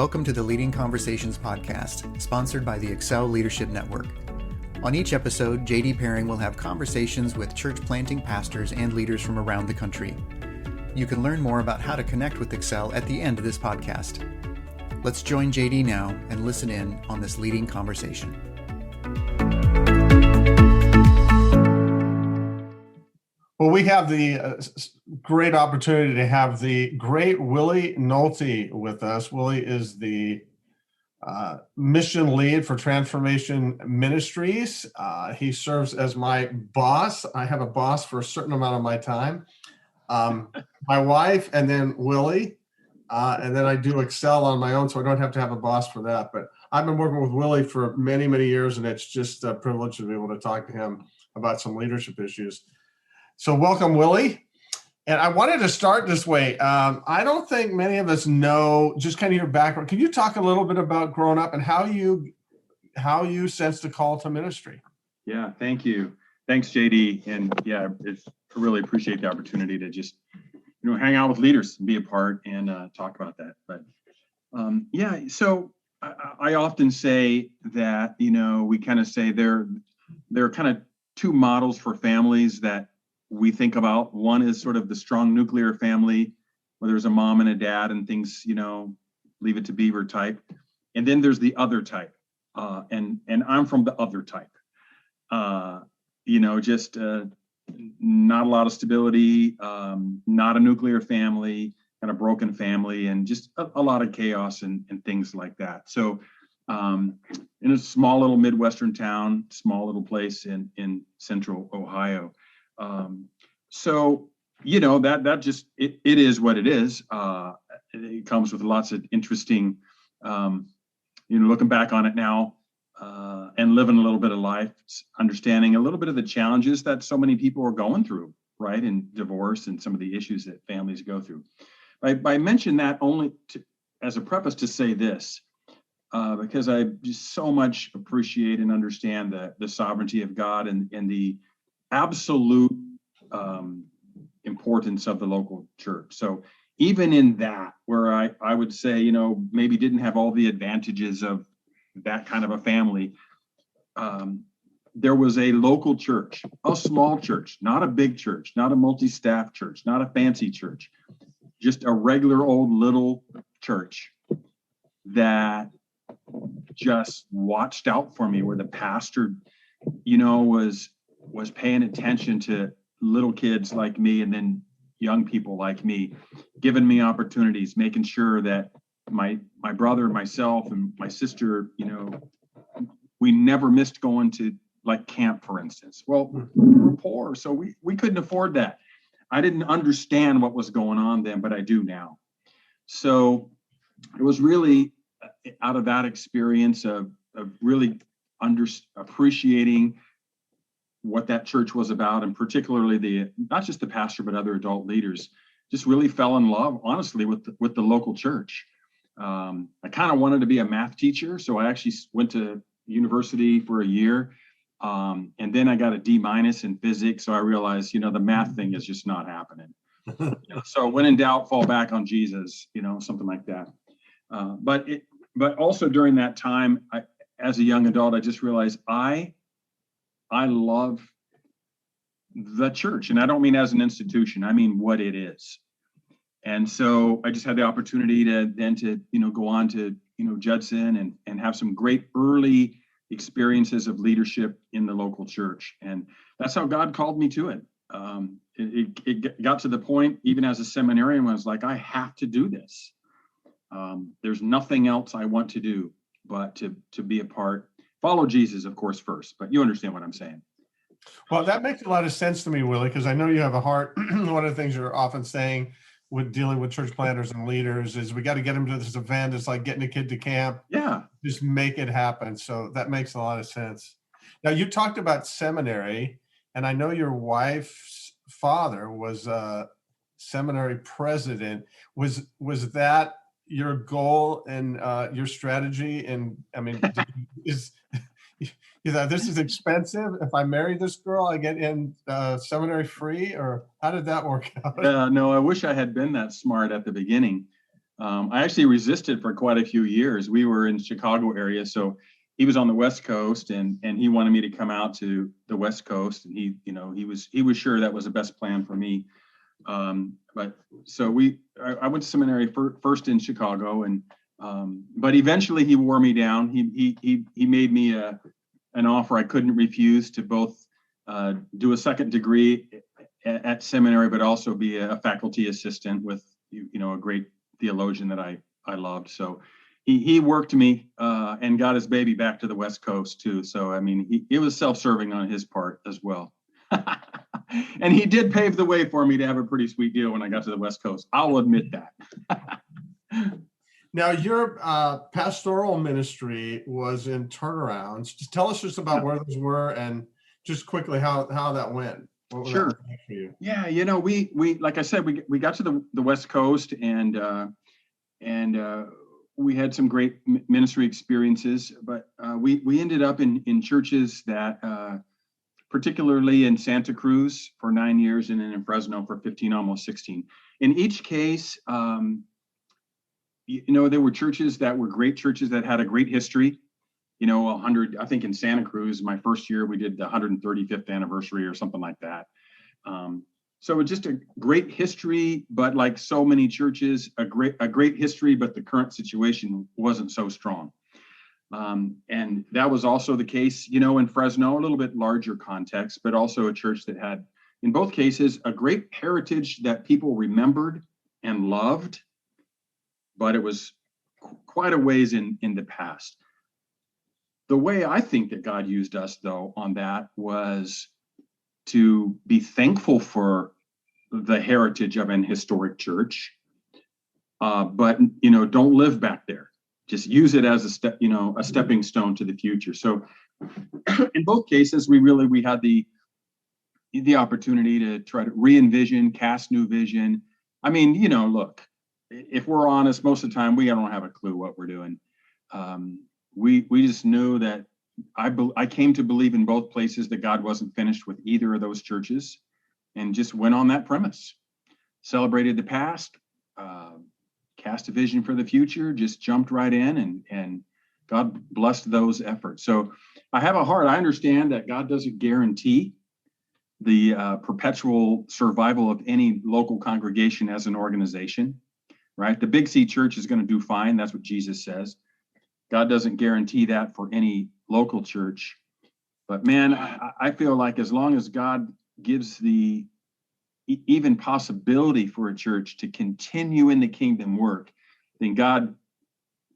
Welcome to the Leading Conversations podcast, sponsored by the Excel Leadership Network. On each episode, JD Pairing will have conversations with church planting pastors and leaders from around the country. You can learn more about how to connect with Excel at the end of this podcast. Let's join JD now and listen in on this leading conversation. Well, we have the great opportunity to have the great Willie Nolte with us. Willie is the mission lead for Transformation Ministries. He serves as my boss. I have a boss for a certain amount of my time. My wife, and then Willie, and then I do Excel on my own, so I don't have to have a boss for that. But I've been working with Willie for many, many years, and it's just a privilege to be able to talk to him about some leadership issues. So welcome, Willie. And I wanted to start this way. I don't think many of us know just kind of your background. Can you talk a little bit about growing up and how you sensed the call to ministry? Yeah, thank you. Thanks, JD. And yeah, I really appreciate the opportunity to just, hang out with leaders and be a part and talk about that. But so I often say that, we kind of say there are kind of two models for families that we think about. One is sort of the strong nuclear family, where there's a mom and a dad and things, leave it to Beaver type. And then there's the other type. And I'm from the other type. Just not a lot of stability, not a nuclear family, kind of broken family, and just a lot of chaos and things like that. So in a small little Midwestern town, small little place in central Ohio. That just, it is what it is. It comes with lots of interesting, looking back on it now, and living a little bit of life, understanding a little bit of the challenges that so many people are going through, right? And divorce and some of the issues that families go through. I mention that only as a preface to say this, because I just so much appreciate and understand the sovereignty of God and the absolute importance of the local church. So even in that, where I would say, maybe didn't have all the advantages of that kind of a family, there was a local church, a small church, not a big church, not a multi-staff church, not a fancy church, just a regular old little church that just watched out for me, where the pastor, was paying attention to little kids like me and then young people like me, giving me opportunities, making sure that my brother, myself, and my sister, we never missed going to like camp, for instance. Well, we were poor, so we couldn't afford that. I didn't understand what was going on then, but I do now. So it was really out of that experience of really appreciating what that church was about, and particularly not just the pastor, but other adult leaders, just really fell in love, honestly, with the local church. I kind of wanted to be a math teacher, so I actually went to university for a year, and then I got a D- in physics, so I realized, the math thing is just not happening. So when in doubt, fall back on Jesus, something like that. But also during that time, as a young adult, I just realized I love the church, and I don't mean as an institution, I mean what it is. And so I just had the opportunity to go on to, Judson and have some great early experiences of leadership in the local church. And that's how God called me to it. It got to the point, even as a seminarian, I was like, I have to do this. There's nothing else I want to do but to be a part. Follow Jesus, of course, first, but you understand what I'm saying. Well, that makes a lot of sense to me, Willie, because I know you have a heart. One of the things you're often saying with dealing with church planters and leaders is we got to get them to this event. It's like getting a kid to camp. Yeah. Just make it happen. So that makes a lot of sense. Now, you talked about seminary, and I know your wife's father was a seminary president. Was that your goal and your strategy? And I mean, you thought this is expensive? If I marry this girl, I get in seminary free? Or how did that work out? No, I wish I had been that smart at the beginning. I actually resisted for quite a few years. We were in Chicago area, so he was on the West Coast, and he wanted me to come out to the West Coast, and he was sure that was the best plan for me. But so I went to seminary first in Chicago, and but eventually he wore me down. He made me an offer I couldn't refuse to both do a second degree at seminary, but also be a faculty assistant with a great theologian that I loved. So he worked me and got his baby back to the West Coast too. So I mean, it was self-serving on his part as well. And he did pave the way for me to have a pretty sweet deal when I got to the West Coast. I'll admit that. Now, your pastoral ministry was in turnarounds. Just tell us just about where those were and just quickly how that went. What was Sure. that like for you? Yeah, we like I said, we got to the West Coast, and we had some great ministry experiences, but we ended up in churches that, particularly in Santa Cruz for 9 years, and then in Fresno for 15, almost 16. In each case, there were churches that were great churches that had a great history. 100, I think in Santa Cruz, my first year, we did the 135th anniversary or something like that. So it's just a great history, but like so many churches, a great history, but the current situation wasn't so strong. And that was also the case, in Fresno, a little bit larger context, but also a church that had, in both cases, a great heritage that people remembered and loved, but it was quite a ways in the past. The way I think that God used us, though, on that was to be thankful for the heritage of an historic church, but don't live back there. Just use it as a stepping stone to the future. So, in both cases, we had the opportunity to try to re-envision, cast new vision. I mean, look, if we're honest, most of the time we don't have a clue what we're doing. We just knew that I came to believe in both places that God wasn't finished with either of those churches, and just went on that premise. Celebrated the past, cast a vision for the future, just jumped right in, and God blessed those efforts. So I have a heart. I understand that God doesn't guarantee the perpetual survival of any local congregation as an organization, right? The Big C Church is going to do fine. That's what Jesus says. God doesn't guarantee that for any local church. But man, I feel like as long as God gives the even possibility for a church to continue in the kingdom work, then God,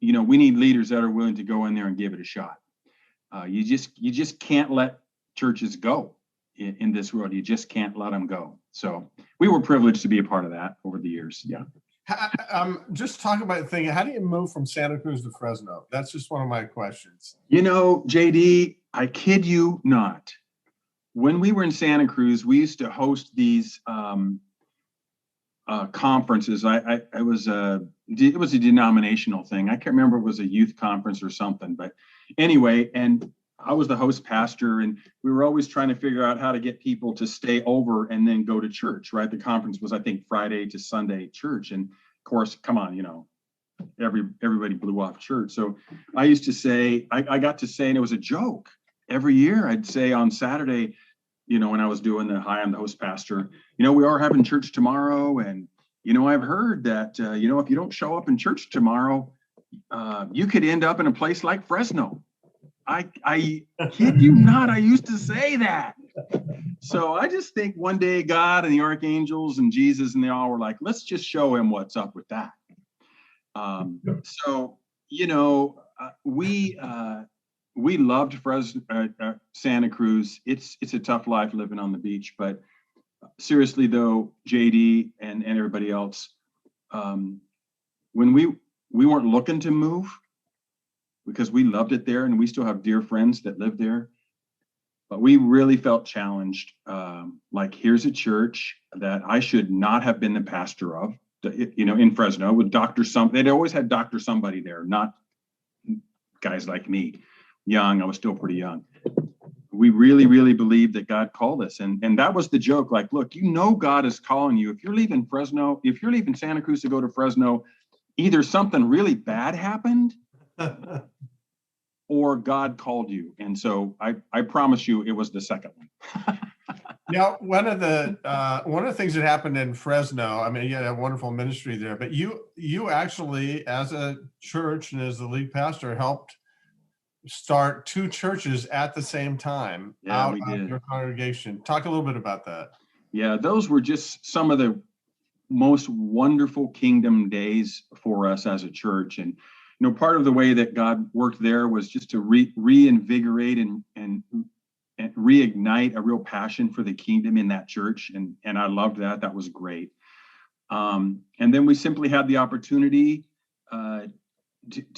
we need leaders that are willing to go in there and give it a shot. You just can't let churches go in this world. You just can't let them go. So we were privileged to be a part of that over the years. Yeah. Just talk about the thing. How do you move from Santa Cruz to Fresno? That's just one of my questions. JD, I kid you not. When we were in Santa Cruz, we used to host these conferences. It was a denominational thing. I can't remember if it was a youth conference or something, but anyway, and I was the host pastor, and we were always trying to figure out how to get people to stay over and then go to church, right? The conference was, I think, Friday to Sunday church. And of course, come on, everybody blew off church. So I used to say, I got to say, and it was a joke. Every year I'd say on Saturday, when I was doing the hi, I'm the host pastor, we are having church tomorrow. And, I've heard that, if you don't show up in church tomorrow, you could end up in a place like Fresno. I kid you not, I used to say that. So I just think one day God and the archangels and Jesus and they all were like, let's just show him what's up with that. We loved Santa Cruz. It's a tough life living on the beach, but seriously though, JD and everybody else, when we weren't looking to move, because we loved it there and we still have dear friends that live there. But we really felt challenged. Like, here's a church that I should not have been the pastor of, in Fresno with they'd always had Dr. Somebody there, not guys like me, young. I was still pretty young. We really, really believed that God called us. And that was the joke. Like, look, God is calling you. If you're leaving Santa Cruz to go to Fresno, either something really bad happened or God called you. And so I promise you it was the second one. Now, one of the things that happened in Fresno, I mean, you had a wonderful ministry there, but you actually, as a church and as the lead pastor, helped start 2 churches at the same time out we of did. your congregation. Talk a little bit about that. Yeah, those were just some of the most wonderful kingdom days for us as a church. And, part of the way that God worked there was just to reinvigorate and reignite a real passion for the kingdom in that church. And I loved that. That was great. And then we simply had the opportunity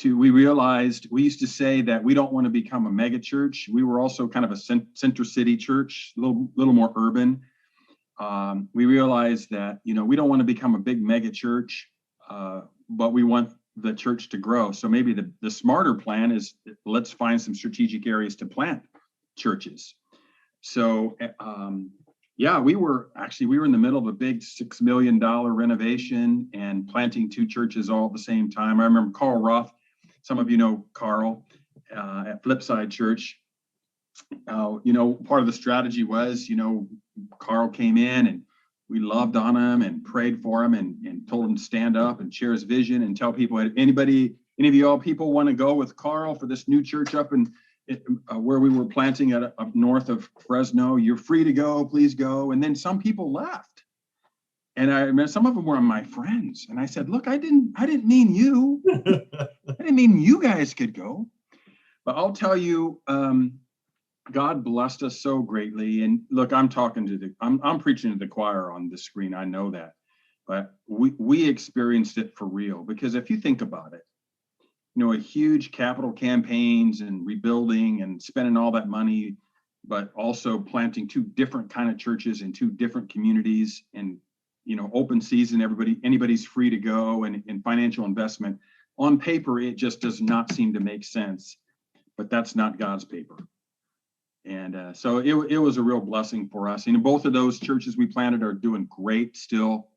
we realized, we used to say that we don't want to become a mega church. We were also kind of a center city church, a little more urban. We realized that, we don't want to become a big mega church, but we want the church to grow. So maybe the smarter plan is let's find some strategic areas to plant churches. So, we were in the middle of a big $6 million renovation and planting 2 churches all at the same time. I remember Carl Roth, some of you know Carl at Flipside Church. Part of the strategy was, Carl came in and we loved on him and prayed for him and told him to stand up and share his vision and tell people, any of you all people want to go with Carl for this new church up in where we were planting up north of Fresno, you're free to go, please go. And then some people left. And I remember some of them were my friends. And I said, look, I didn't mean you. I didn't mean you guys could go. But I'll tell you, God blessed us so greatly. And look, I'm preaching to the choir on the screen. I know that. But we experienced it for real. Because if you think about it, a huge capital campaigns and rebuilding and spending all that money, but also planting 2 different kind of churches in 2 different communities and, open season, anybody's free to go and financial investment. On paper, it just does not seem to make sense, but that's not God's paper. And so it was a real blessing for us. Both of those churches we planted are doing great still,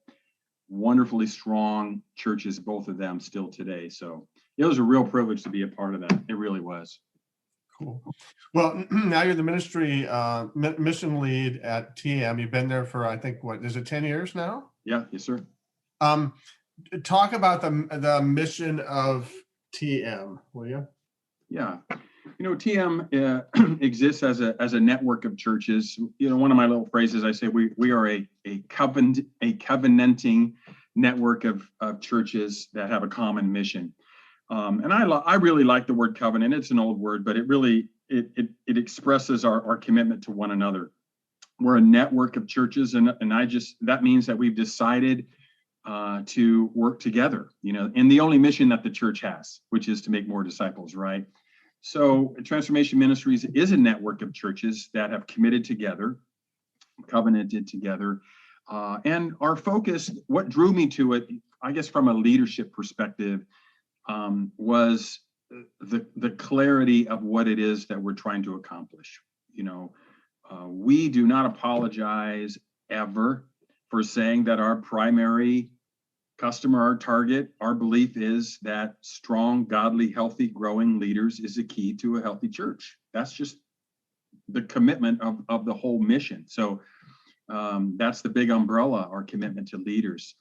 wonderfully strong churches, both of them still today. So it was a real privilege to be a part of that. It really was. Cool. Well, now you're the ministry mission lead at TM. You've been there for, I think, is it 10 years now? Yeah. Yes, sir. Talk about the mission of TM, will you? Yeah. TM exists as a network of churches. One of my little phrases, I say we are a covenanting network of churches that have a common mission. And I really like the word covenant. It's an old word, but it really it expresses our commitment to one another. We're a network of churches, and that means that we've decided to work together. And the only mission that the church has, which is to make more disciples, right? So Transformation Ministries is a network of churches that have committed together, covenanted together, and our focus. What drew me to it, I guess, from a leadership perspective, was the clarity of what it is that we're trying to accomplish. We do not apologize ever for saying that our primary customer, our target, our belief is that strong, godly, healthy, growing leaders is the key to a healthy church. That's just the commitment of the whole mission. So that's the big umbrella, our commitment to leaders.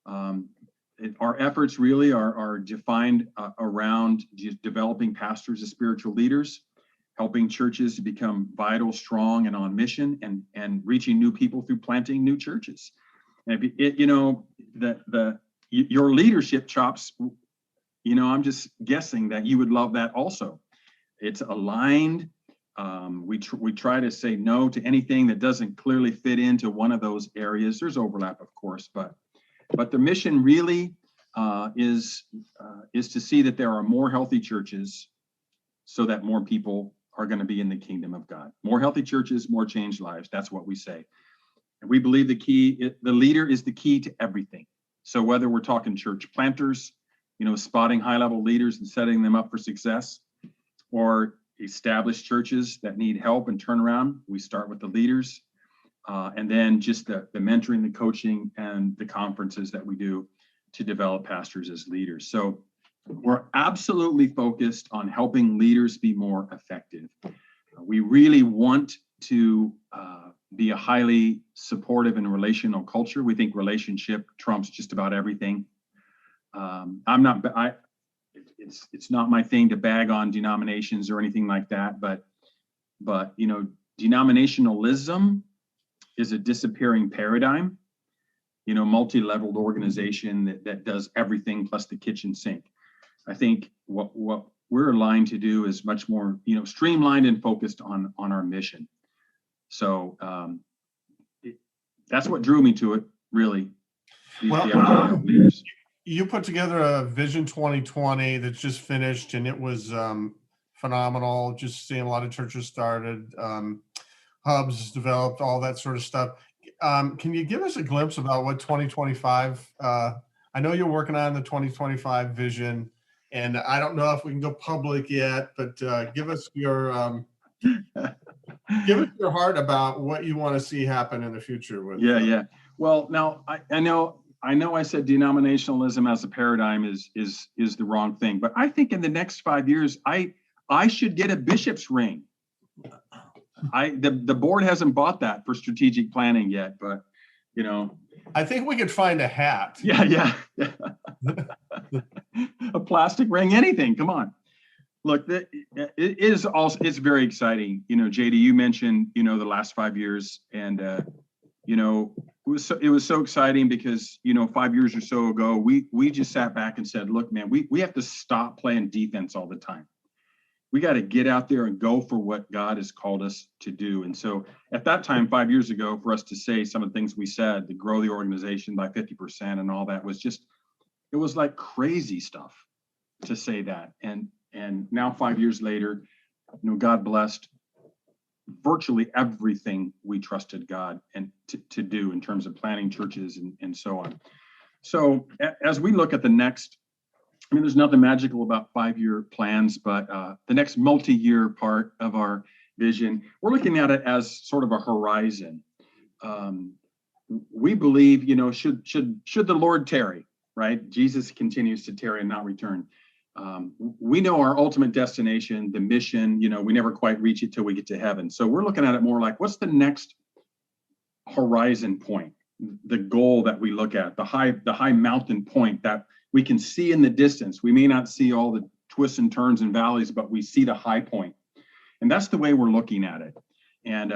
Our efforts really are defined around developing pastors as spiritual leaders, helping churches to become vital, strong, and on mission, and reaching new people through planting new churches. And your leadership chops, I'm just guessing that you would love that also. It's aligned. We try to say no to anything that doesn't clearly fit into one of those areas. There's overlap, of course, but the mission really is to see that there are more healthy churches so that more people are going to be in the kingdom of God. More healthy churches, more changed lives. That's what we say. And we believe the leader is the key to everything. So whether we're talking church planters, spotting high-level leaders and setting them up for success, or established churches that need help and turnaround, we start with the leaders. And then just the mentoring, the coaching, and the conferences that we do to develop pastors as leaders. So we're absolutely focused on helping leaders be more effective. We really want to be a highly supportive and relational culture. We think relationship trumps just about everything. It's not my thing to bag on denominations or anything like that, but denominationalism is a disappearing paradigm. Multi-leveled organization that does everything plus the kitchen sink. I think what we're aligned to do is much more, streamlined and focused on our mission. So that's what drew me to it, really. Well, you put together a Vision 2020 that's just finished, and it was phenomenal. Just seeing a lot of churches started, hubs developed, all that sort of stuff. Can you give us a glimpse about what 2025? I know you're working on the 2025 vision, and I don't know if we can go public yet, but give us your heart about what you want to see happen in the future. With yeah. Well, now I know I said denominationalism as a paradigm is the wrong thing, but I think in the next 5 years I should get a bishop's ring. The board hasn't bought that for strategic planning yet, but I think we could find a hat. Yeah. A plastic ring, anything. Come on. Look, it's very exciting. JD, you mentioned, the last 5 years, and it was so exciting because 5 years or so ago, we just sat back and said, look, man, we have to stop playing defense all the time. We got to get out there and go for what God has called us to do. And so at that time, 5 years ago, for us to say some of the things we said, to grow the organization by 50% and all that it was like crazy stuff to say that. And now 5 years later, God blessed virtually everything we trusted God and to do in terms of planning churches and so on. So as we look at the next, there's nothing magical about 5-year plans, but the next multi-year part of our vision, we're looking at it as sort of a horizon. We believe, should the Lord tarry, right? Jesus continues to tarry and not return. We know our ultimate destination, the mission, we never quite reach it till we get to heaven. So we're looking at it more like, what's the next horizon point, the goal that we look at, the high mountain point that we can see in the distance. We may not see all the twists and turns and valleys, but we see the high point. And that's the way we're looking at it. And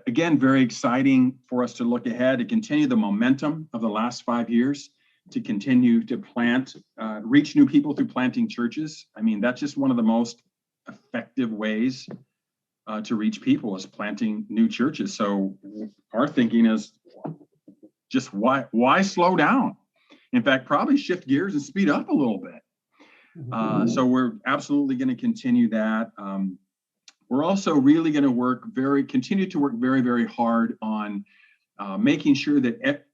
again, very exciting for us to look ahead, to continue the momentum of the last 5 years, to continue to reach new people through planting churches. That's just one of the most effective ways to reach people, is planting new churches. So our thinking is just why slow down? In fact, probably shift gears and speed up a little bit. So we're absolutely going to continue that. We're also really going to continue to work very, very hard on making sure that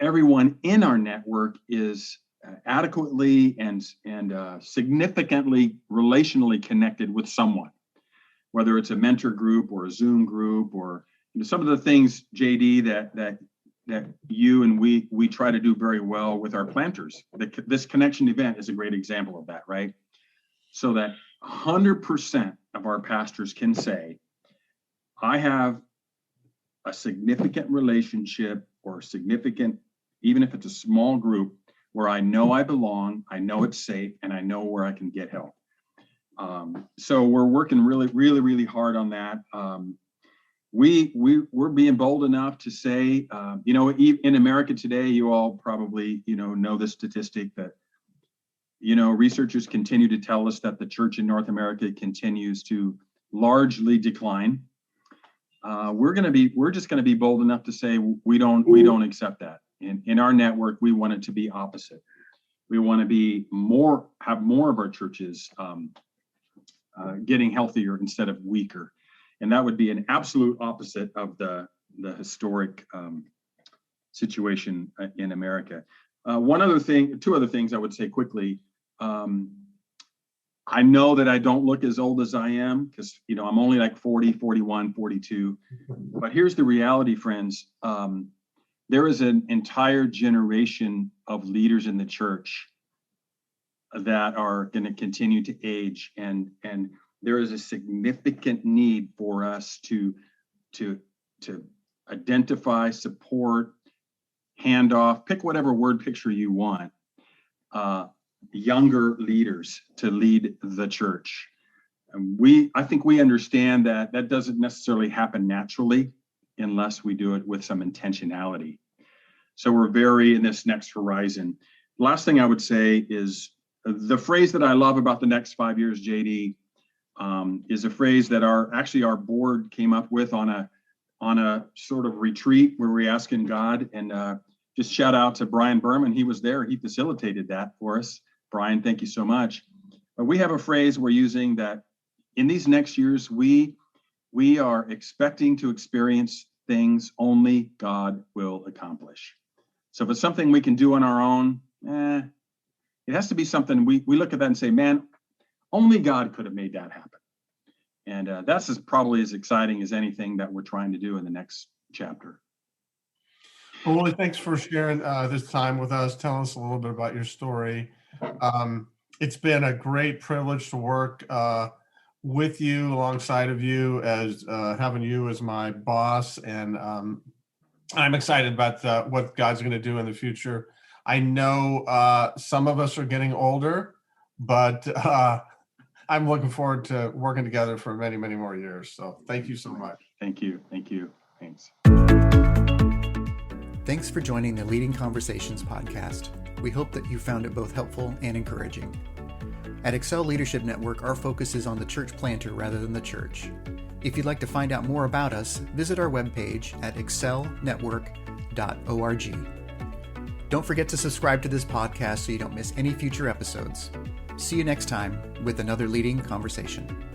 everyone in our network is adequately and significantly relationally connected with someone, whether it's a mentor group or a Zoom group or some of the things, JD, that you and we try to do very well with our planters. This connection event is a great example of that, right? So that 100% of our pastors can say, I have a significant relationship or significant, even if it's a small group, where I know I belong, I know it's safe, and I know where I can get help. So we're working really, really, really hard on that. We're being bold enough to say, in America today, you all probably, know the statistic that, researchers continue to tell us that the church in North America continues to largely decline. We're just going to be bold enough to say we don't accept that. In our network, we want it to be opposite. We want to have more of our churches getting healthier instead of weaker. And that would be an absolute opposite of the historic situation in America. Two other things I would say quickly. I know that I don't look as old as I am because, I'm only like 40, 41, 42. But here's the reality, friends. there is an entire generation of leaders in the church that are going to continue to age, and there is a significant need for us to identify, support, hand off, pick whatever word picture you want, younger leaders to lead the church. And I think we understand that doesn't necessarily happen naturally unless we do it with some intentionality. So we're very in this next horizon. Last thing I would say is the phrase that I love about the next 5 years, JD, is a phrase that our board came up with on a sort of retreat where we're asking God, and just shout out to Brian Berman. He was there. He facilitated that for us. Brian, thank you so much. But we have a phrase we're using that in these next years, we are expecting to experience things only God will accomplish. So if it's something we can do on our own, it has to be something we look at that and say, man, only God could have made that happen. And that's probably as exciting as anything that we're trying to do in the next chapter. Well, Willie, thanks for sharing this time with us. Tell us a little bit about your story. It's been a great privilege to work with you, alongside of you, as having you as my boss. And I'm excited about what God's going to do in the future. I know some of us are getting older, but I'm looking forward to working together for many, many more years. So thank you so much. Thank you. Thanks. Thanks for joining the Leading Conversations podcast. We hope that you found it both helpful and encouraging. At Excel Leadership Network, our focus is on the church planter rather than the church. If you'd like to find out more about us, visit our webpage at excelnetwork.org. Don't forget to subscribe to this podcast so you don't miss any future episodes. See you next time with another Leading Conversation.